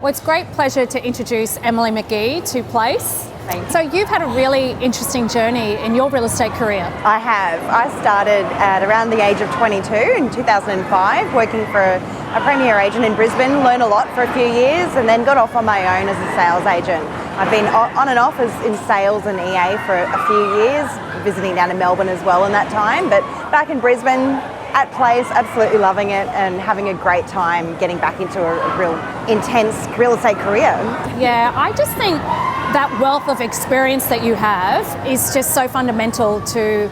Well, it's a great pleasure to introduce Emily Magee to Place. Thanks. So you've had a really interesting journey in your real estate career. I have. I started at around the age of 22 in 2005, working for a premier agent in Brisbane, learned a lot for a few years and then got off on my own as a sales agent. I've been on and off in sales and EA for a few years, visiting down in Melbourne as well in that time, but back in Brisbane, at Place, absolutely loving it and having a great time getting back into a real intense real estate career. Yeah, I just think that wealth of experience that you have is just so fundamental to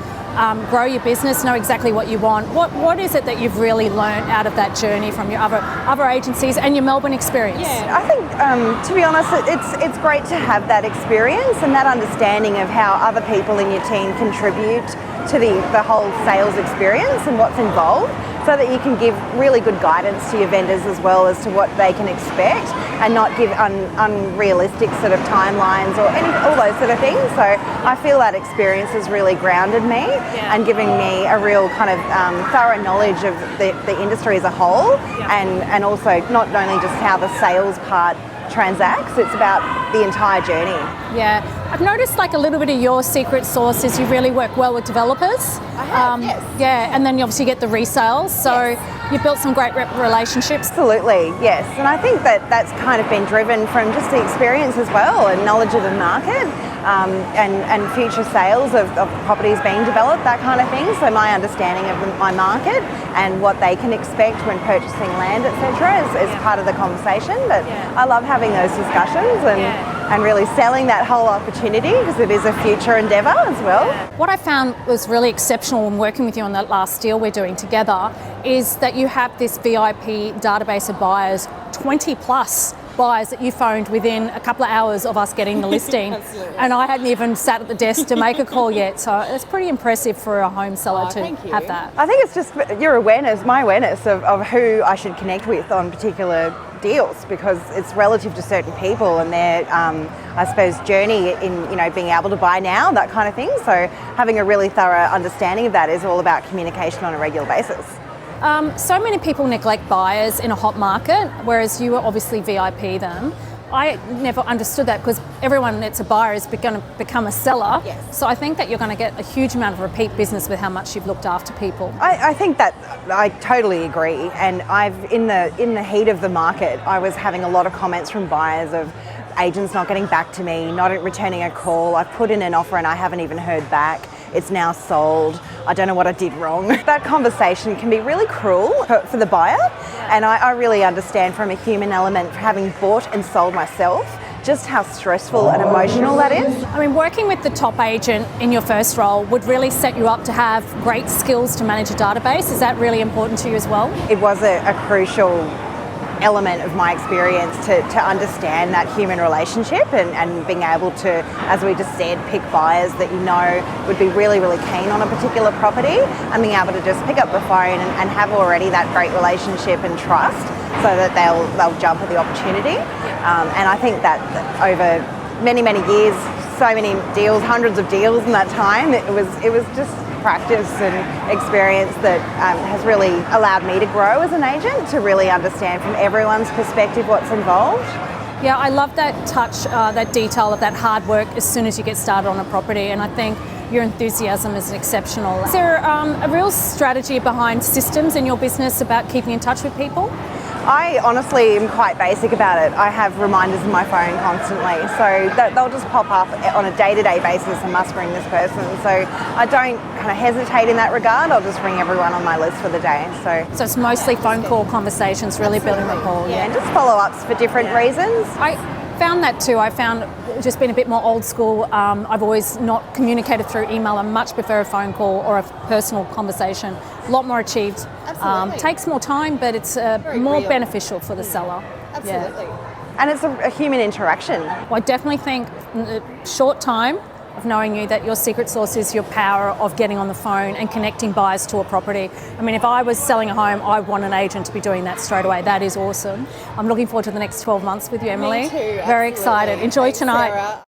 grow your business, know exactly what you want. What is it that you've really learned out of that journey from your other agencies and your Melbourne experience? Yeah, I think, to be honest, it's great to have that experience and that understanding of how other people in your team contribute to the whole sales experience and what's involved, so that you can give really good guidance to your vendors as well as to what they can expect and not give unrealistic sort of timelines or all those sort of things. So I feel that experience has really grounded me and giving me a real kind of thorough knowledge of the industry as a whole, and also not only just how the sales part transacts, it's about the entire journey. Yeah, I've noticed like a little bit of your secret sauce is you really work well with developers. I have, yes. Yeah, and then you obviously get the resales, so you've built some great relationships. Absolutely, yes. And I think that's kind of been driven from just the experience as well and knowledge of the market and future sales of properties being developed, that kind of thing. So my understanding of my market and what they can expect when purchasing land, etc., is part of the conversation. But I love having those discussions and really selling that whole opportunity because it is a future endeavour as well. What I found was really exceptional when working with you on that last deal we're doing together is that you have this VIP database of buyers, 20 plus buyers that you phoned within a couple of hours of us getting the listing. And I hadn't even sat at the desk to make a call yet, so it's pretty impressive for a home seller to have that. I think it's just my awareness of who I should connect with on particular deals, because it's relative to certain people and their I suppose journey in being able to buy now, that kind of thing. So having a really thorough understanding of that is all about communication on a regular basis. So many people neglect buyers in a hot market, whereas you were obviously VIP them. I never understood that because everyone that's a buyer is going to become a seller. Yes. So I think that you're going to get a huge amount of repeat business with how much you've looked after people. I think that I totally agree, and in the heat of the market, I was having a lot of comments from buyers of agents not getting back to me, not returning a call. I've put in an offer and I haven't even heard back. It's now sold. I don't know what I did wrong. That conversation can be really cruel for the buyer, and I really understand from a human element, having bought and sold myself, just how stressful and emotional that is. I mean, working with the top agent in your first role would really set you up to have great skills to manage a database. Is that really important to you as well? It was a crucial element of my experience to understand that human relationship and being able to, as we just said, pick buyers that you know would be really, really keen on a particular property, and being able to just pick up the phone and have already that great relationship and trust so that they'll jump at the opportunity. And I think that over many, many years, so many deals, hundreds of deals in that time, it was just practice and experience that has really allowed me to grow as an agent, to really understand from everyone's perspective what's involved. Yeah, I love that touch, that detail of that hard work as soon as you get started on a property, and I think your enthusiasm is exceptional. Is there a real strategy behind systems in your business about keeping in touch with people? I honestly am quite basic about it. I have reminders in my phone constantly, so they'll just pop up on a day-to-day basis. I must ring this person, so I don't kind of hesitate in that regard. I'll just ring everyone on my list for the day. So it's mostly phone call conversations, really building rapport. Yeah, and just follow-ups for different reasons. I found that too. I found just being a bit more old school. I've always not communicated through email. I much prefer a phone call or a personal conversation. A lot more achieved. Takes more time, but it's more beneficial for the seller. Absolutely. Yeah. And it's a human interaction. Well, I definitely think in a short time of knowing you that your secret sauce is your power of getting on the phone and connecting buyers to a property. I mean, if I was selling a home, I want an agent to be doing that straight away. That is awesome. I'm looking forward to the next 12 months with you, Emily. Me too. Very excited. Enjoy tonight. Sarah.